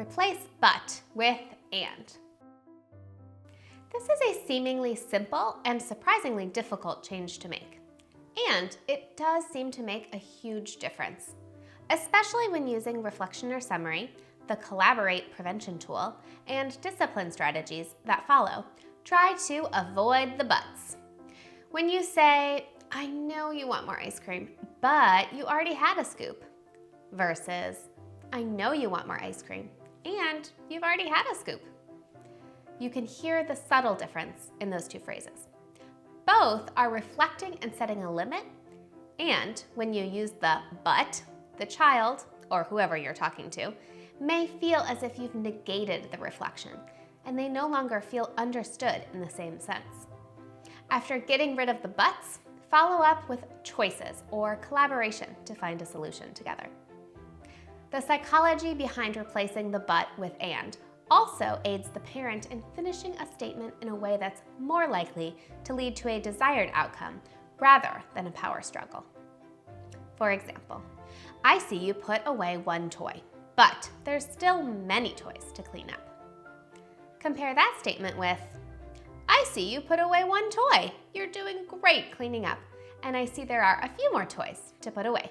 Replace but with and. This is a seemingly simple and surprisingly difficult change to make. And it does seem to make a huge difference, especially when using reflection or summary, the collaborate prevention tool, and discipline strategies that follow. Try to avoid the buts. When you say, I know you want more ice cream, but you already had a scoop, versus, I know you want more ice cream, and you've already had a scoop. You can hear the subtle difference in those two phrases. Both are reflecting and setting a limit, and when you use the but, the child, or whoever you're talking to, may feel as if you've negated the reflection, and they no longer feel understood in the same sense. After getting rid of the buts, follow up with choices or collaboration to find a solution together. The psychology behind replacing the but with and also aids the parent in finishing a statement in a way that's more likely to lead to a desired outcome rather than a power struggle. For example, I see you put away one toy, but there's still many toys to clean up. Compare that statement with, I see you put away one toy. You're doing great cleaning up, and I see there are a few more toys to put away.